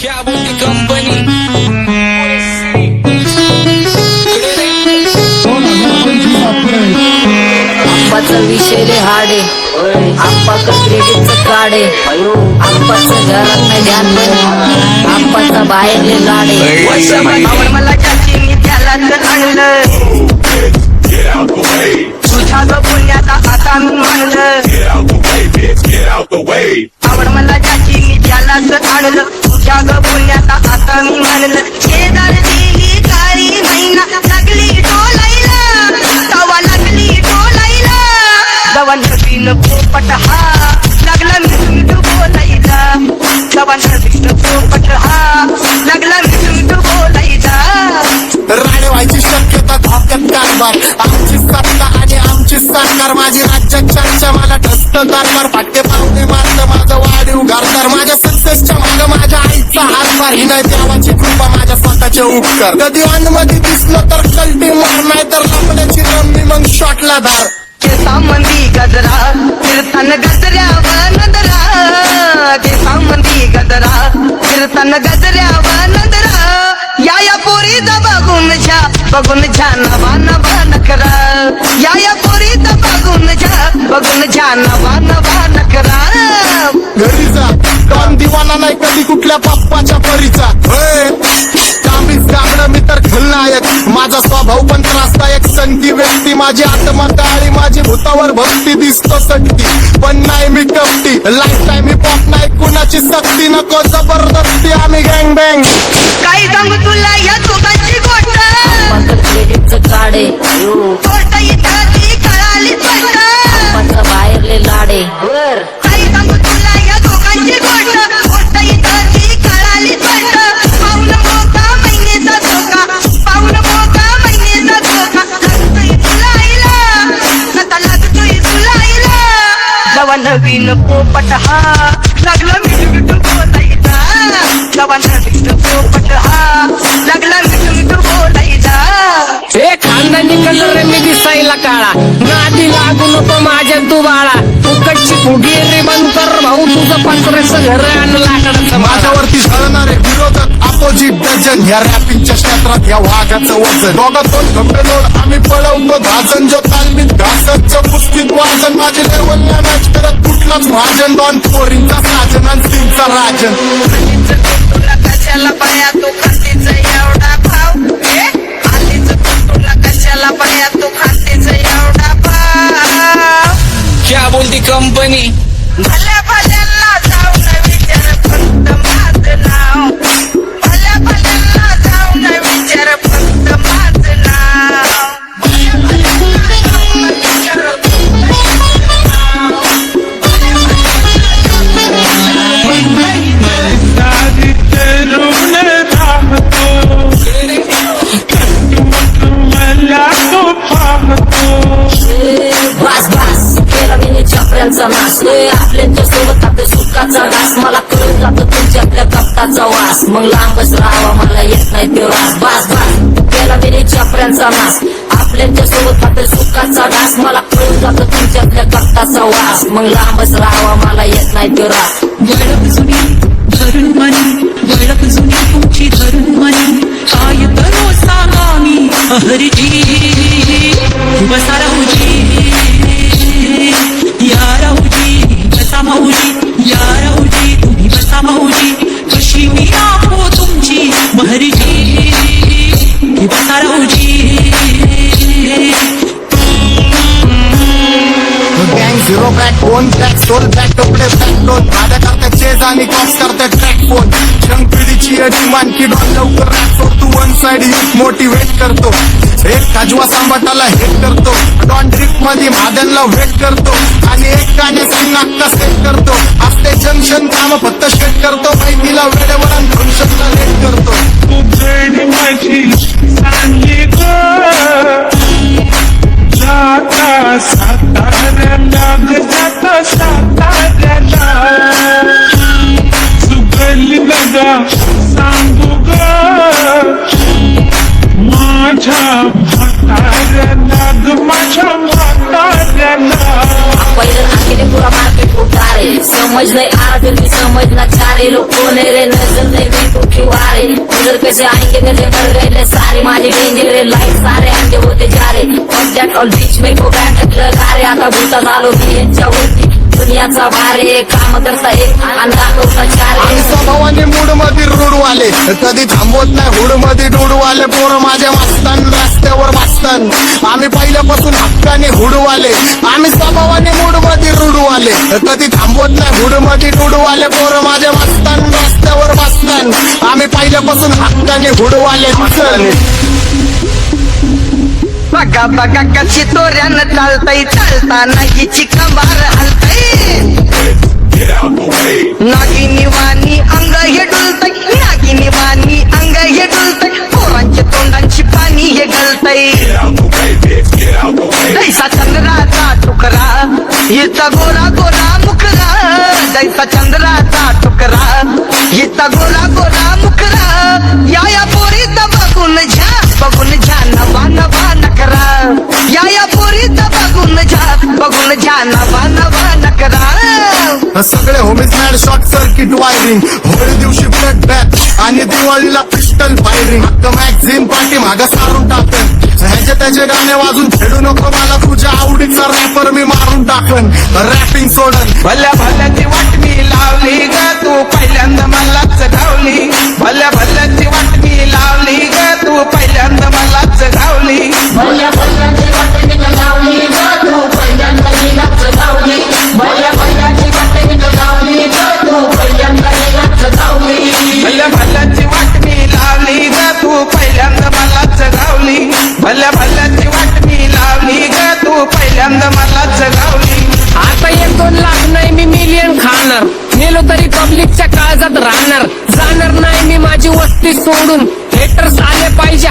क्या बोलती कंपनी आप्पाचं विषय हाडे आप्पाचं क्रेडिटचं काढे आप्पाचं घरात नाही ध्यान पण आप्पाचा बाहेरले लाडे मला चाचीनी त्यालाच आणलं तुझ्या ग पुण्याचा आता मी मानलं आवड मला चाचीनी त्यालाच आणलं तुझ्या ग पुण्याचा आता मी मानलं शेजार दिली काळी महिना लागली टोलायला तवा लागली टोलायला जवा नवीन पोपट हा लागला मिठू बोलायला जवा नवीन पोपट हा लागला मिठू बोलायला राणे व्हायची शक्यता धोक्यात कारभार आमची सत्ता आणि आमची सरकार माझी राज्यात चर्चा मला ठसत कारभार फाटे पावणे मारत माझं वाढीव घरदार माझ्या सक्सेसच्या माग माझ्या आईचा हातभार ही नाही देवाची कृपा माझ्या स्वतःचे उपकार कधी मध्ये दिसलं तर कल्टी मार नाही तर लपण्याची रमणी मग शॉटला धार केसामंदी गजरा फिरताना गजऱ्यावर नजरा केसामंदी गजरा फिरताना गजऱ्यावर नजरा या पोरीचा बघून छा नवा नवा नकरा या पोरीचा बघून छा नवा नवा नकरा घरी जा डॉन दिवाना नाही कधी कुठल्या पप्पाच्या परीचा कामीच गागडं मी तर खलनायक माझा स्वभाव पण त्रासदायक संधी व्यक्ती माझी आत्महत्या माझी भूतावर भक्ती दिसतो सटकी पण नाही मी कपटी लाईफ टाईम ही पॉप नाही कुणाची सक्ती नको जबरदस्ती आम्ही गँग बँग काही सांगू तुला या दोघांची गोष्ट आप्पाचं क्रेडिटचं काढे गोष्ट इथं ती कळाली स्पष्ट आप्पाचा बाहेरले लाडे काही सांगू तुला या दोघांची गोष्ट इथं ती कळाली स्पष्ट पाऊल मोका महिनेचा धोका पाऊल मोका महिनेचा धोका लागतोय तुला आईला आता लागतोय तुला आईला जवा नवीन पोपट हा लागला मिठू बोलायचा जवा नवीन पोपट हा लागला मिठू बोलायचा हे खानदानी कलर मी दिसायला काळा नादी लागू नको माझ्या तू बाळा फुकटची फुगी रे बंद कर भाऊ तुझं पत्र्याचं घर आणि लाकडाचं माझ्यावरती झळणारे विरोधक अपोजिट डझन ह्या रॅपिंगच्या क्षेत्रात या वाघाचं वजन दोघातून गंभीर आम्ही पळवतो धाजन जो तालमीत घासतचं पुस्तीत वाजन माझे लेवल नाही मॅच करत कुठलाच भाजन दोन पोरींचा साजन आणि तीनचा राजन तुला कशाला पाया तू खातीचा एवढा भाव आलीच तुला कशाला पाया तू खातीचा एवढा भाव क्या बोलती कंपनी भल्या भल्यांना जाऊन विचार फक्त माझं नाव भल्या भल्यांना जाऊन विचार फक्त माझं नाव भल्या भल्यांना जाऊन विचार बास बास केला मी चपऱ्यांचा नाश आपल्या सोबत आपल्या सुखाचा नाश मला कळून जातो तुमच्या आपल्या कपटाचा वास मग लांबच राहावा मला येत नाही तो रास बास बास केला मी चपऱ्यांचा नाश आपल्या सोबत आपल्या सुखाचा नाश मला कळून जातो तुमच्या आपल्या कपटाचा वास मग लांबच राहावा मला येत नाही तो रास वळप जुनी धरून मनी वळप जुनी तुमची धरून मनी काय करो सांगा मी हरजी बसा राहूजी या राहूजी बसा माऊजी या राहूजी तुम्ही बसा माऊजी कशी मी राहो तुमची महरजी बसा राहूजी गँग झिरो बॅक फोन बॅक सोल बॅक टोपडे बॅक दोन माझ्या करता चेज आणि कॉप्स करता ट्रॅक फोन जंग पिढीची अडी मानकी डॉन लवकर रॅप तू वन साइड युथ मोटिवेट करतो एक काजवा सांबाटाला हेट करतो डॉन ड्रिफ्ट मध्ये महादनला वेट करतो आणि एक गाण्यासाठी नाक्का सेट करतो असते जंक्शन काम फक्त शेट करतो माहितीला वेळेवर आणि फंक्शनला लेट करतो माझी जाता साताऱ्याला जाता साताऱ्याला सुगली लगा सांगू ग माझ्या म्हाताऱ्याला ग माझ्या म्हाताऱ्याला पहिलं आखिरी पुरा मार्केट उतारे समज नाही आ फिर भी समझना चाह रहे लोग कौन है रे नजर नहीं भी नजर कैसे आएंगे मेरे मर गए सारे माझे डेंजर लाईट सारे आंगे होते जा रे ऑल ऑल बीच में गो बॅट लगा रे आता भूता झालो मी यांच्यावरती दुनियाचा भारे काम करता एक आणि दाखवता चार आणि स्वभावाने मूड मध्ये रूडवाले कधी थांबवत नाही हुड मध्ये डुडवाले पोरं माझ्या मस्तान रस्त्यावर बसतान आम्ही पहिल्यापासून हक्काने हुडवाले आम्ही स्वभावाने मूड मध्ये रूडवाले कधी थांबवत नाही हुड मध्ये डुडवाले पोरं माझ्या मस्तान रस्त्यावर बसतान आम्ही पहिल्यापासून हक्काने हुडवाले बघा बघा कशी तोऱ्यानं चालतय चालताना हिची कंबार हलतय नागिनी वाणी अंग हे डुलतय नागिनी वाणी अंग हे डुलतय पोरांच्या तोंडांची पाणी हे गळतय जैसा चंद्राचा तुकडा हिचा गोरा गोरा मुकरा जैसा चंद्राचा तुकडा हिचा गोरा गोरा मुकरा या पोरीचा बघून घ्या नवा नवा नकरा या पोरीचा बघून घ्या नवा नवा नकरा सगळे homies mad short circuit wiring Holi दिवशी ब्लड बॅक आणि दिवाळीला पिस्टल फायरिंग हक्क मॅगझिन पाठी मागं सारून टाकन ह्याचे त्याचे गाणे वाजून खेळू नको मला तुझ्या आवडीचा रॅपर मी मारून टाकन रॅपिंग सोडन भल्या भल्याची वाट मी लावली ग तू पहिल्यांदा मलाच गावली भल्या भल्याची वाट मी लावली ग तू पहिल्यांदा मलाच गावली भल्या भल्याची वाटेने लावली ग तू पहिल्यांदा लीलाच गावली भल्या भल्याची वाटेने लावली ग तू पहिल्यांदा लीलाच गावली भल्या भल्याची वाट मी लावली ग तू पहिल्यांदा मलाच गावली भल्या भल्याची वाट मी लावली ग तू पहिल्यांदा मलाच गावली आता 1-2 लाख नाही मी मिलियन खाणार नेलो तरी पब्लिकच्या काळजात राहणार जाणार नाही मी माझी वस्ती सोडून हेटर्स आले पाहिजे